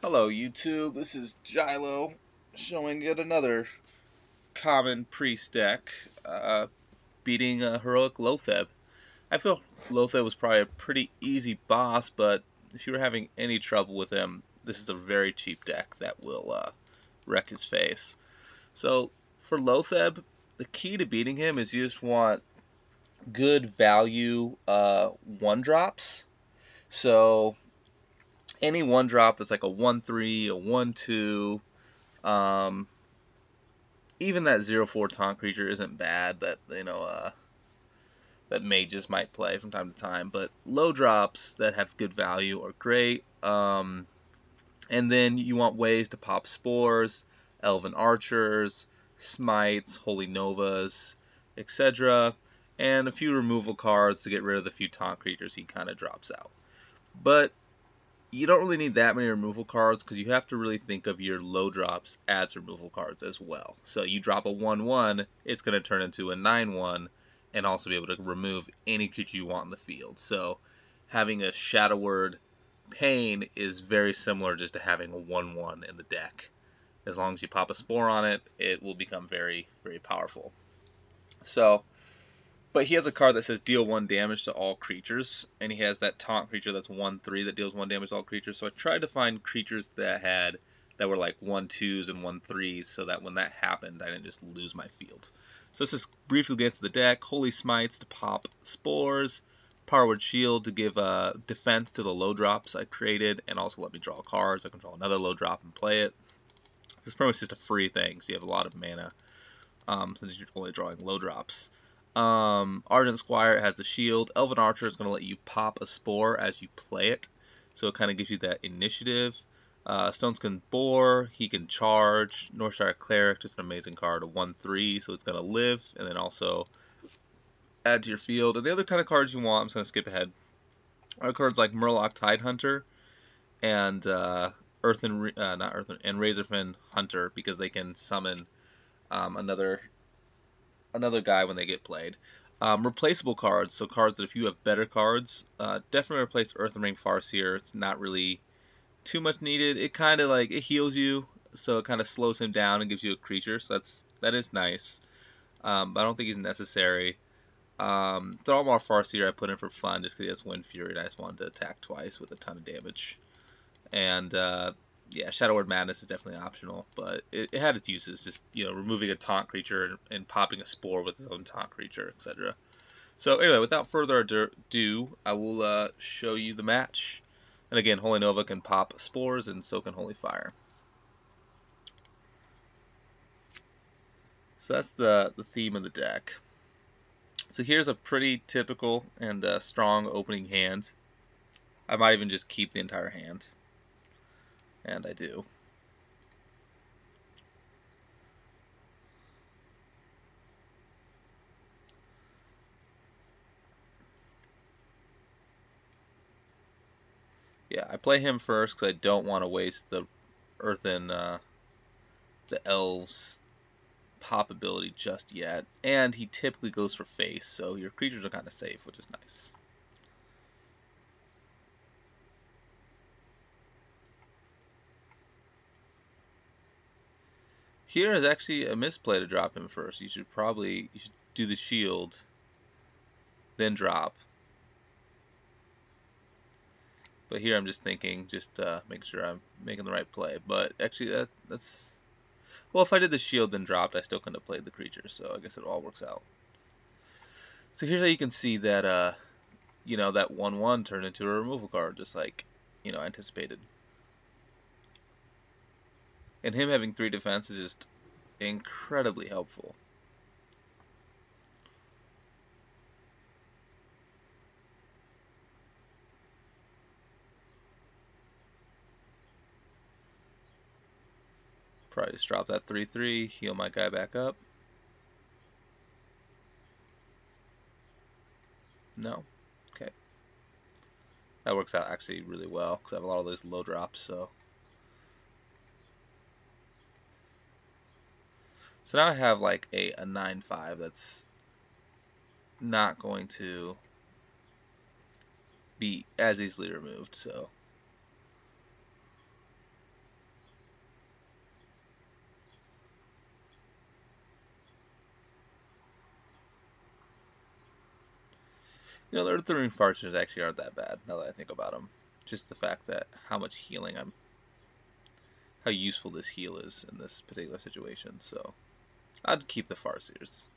Hello YouTube, this is Jilow showing yet another common priest deck beating Heroic Loatheb. I feel Loatheb was probably a pretty easy boss, but if you were having any trouble with him, this is a very cheap deck that will wreck his face. So for Loatheb, the key to beating him is you just want good value one drops. So any one drop that's like a 1/3, a 1/2, um, even that 0/4 taunt creature isn't bad that that mages might play from time to time, but low drops that have good value are great. And then you want ways to pop spores, Elven Archers, Smites, Holy Novas, etc., and a few removal cards to get rid of the few taunt creatures he kind of drops out. But you don't really need that many removal cards because you have to really think of your low drops as removal cards as well. So you drop a 1/1, it's going to turn into a 9/1 and also be able to remove any creature you want in the field. So having a Shadow Word Pain is very similar just to having a 1/1 in the deck. As long as you pop a spore on it, it will become very, very powerful. So but he has a card that says deal 1 damage to all creatures, and he has that taunt creature that's 1/3 that deals 1 damage to all creatures. So I tried to find creatures that were like 1/2s and 1/3s, so that when that happened, I didn't just lose my field. So let's just briefly get to the deck. Holy Smites to pop spores, Powered Shield to give defense to the low drops I created, and also let me draw cards. I can draw another low drop and play it. This is pretty much just a free thing, so you have a lot of mana since you're only drawing low drops. Argent Squire has the shield. Elven Archer is going to let you pop a spore as you play it, so it kind of gives you that initiative. Stoneskin Boar, he can charge. Northshire Cleric, just an amazing card, a 1/3, so it's going to live, and then also add to your field. And the other kind of cards you want, I'm just going to skip ahead, are cards like Murloc Tidehunter and Earthen, not Earthen, and Razorfen Hunter, because they can summon another guy when they get played. Replaceable cards, so cards that if you have better cards, definitely replace Earthen Farseer. It's not really too much needed. It kind of like it heals you, so it kind of slows him down and gives you a creature. So that is nice. But I don't think he's necessary. Thrallmar Farseer I put in for fun just because he has Wind Fury, and I just wanted to attack twice with a ton of damage. And yeah, Shadow Word Madness is definitely optional, but it had its uses, just removing a taunt creature and popping a spore with its own taunt creature, etc. So anyway, without further ado, I will show you the match. And again, Holy Nova can pop spores, and so can Holy Fire. So that's the theme of the deck. So here's a pretty typical and strong opening hand. I might even just keep the entire hand. And I do. Yeah, I play him first because I don't want to waste the Earthen, the Elves pop ability just yet. And he typically goes for face, so your creatures are kind of safe, which is nice. Here is actually a misplay to drop him first. You should do the shield, then drop. But here I'm just thinking, just make sure I'm making the right play. But actually, that's well, if I did the shield then dropped, I still couldn't have played the creature. So I guess it all works out. So here's how you can see that that 1/1 turned into a removal card, just like anticipated. And him having 3 defense is just incredibly helpful. Probably just drop that 3/3, heal my guy back up. No? Okay. That works out actually really well, because I have a lot of those low drops, so. So now I have like a 9/5 that's not going to be as easily removed, so. You know, the Earthen Farseers actually aren't that bad, now that I think about them. Just the fact that how much healing how useful this heal is in this particular situation, so I'd keep the Farseers.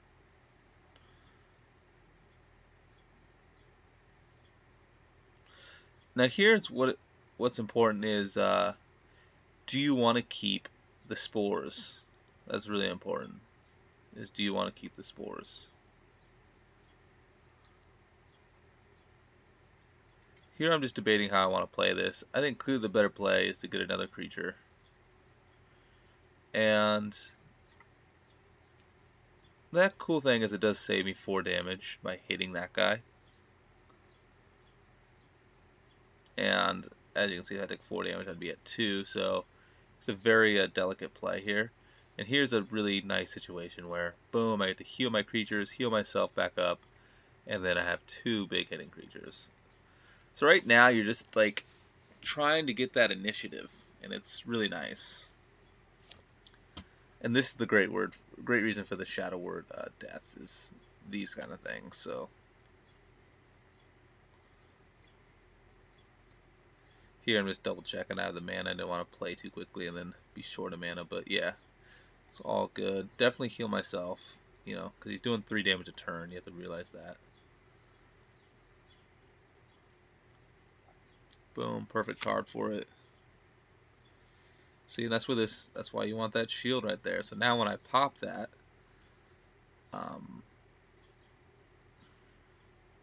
Now here's what's important is, do you want to keep the spores? That's really important, is do you want to keep the spores? Here I'm just debating how I want to play this. I think clearly the better play is to get another creature. And that cool thing is it does save me 4 damage by hitting that guy. And as you can see, if I take 4 damage, I'd be at 2, so it's a very delicate play here. And here's a really nice situation where, boom, I get to heal my creatures, heal myself back up, and then I have 2 big hitting creatures. So right now, you're just like trying to get that initiative, and it's really nice. And this is the great reason for the Shadow Word deaths is these kind of things. So here I'm just double checking I have the mana. I don't want to play too quickly and then be short of mana, but yeah, it's all good. Definitely heal myself, you know, because he's doing 3 damage a turn. You have to realize that. Boom, perfect card for it. See, that's why you want that shield right there. So now when I pop that,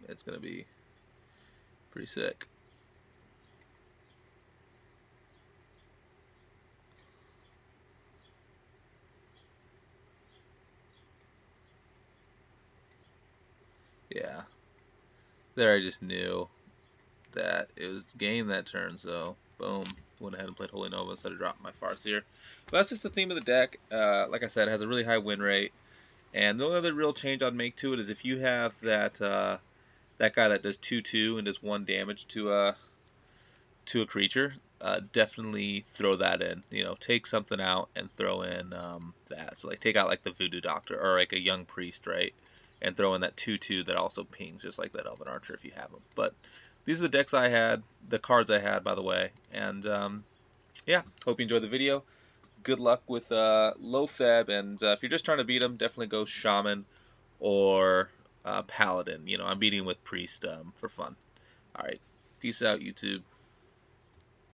it's gonna be pretty sick. Yeah, there I just knew that it was game that turn, so boom, went ahead and played Holy Nova instead of dropping my Farseer. But that's just the theme of the deck. Like I said, it has a really high win rate, and the only other real change I'd make to it is if you have that that guy that does 2/2 and does 1 damage to a creature, definitely throw that in. You know, take something out and throw in that. So like take out like the Voodoo Doctor or like a Young Priest, right? And throw in that 2/2 that also pings, just like that Elven Archer if you have them. But these are the decks I had, the cards I had, by the way. And yeah, hope you enjoyed the video. Good luck with Loatheb, and if you're just trying to beat him, definitely go Shaman or Paladin. You know, I'm beating him with Priest for fun. All right, peace out, YouTube.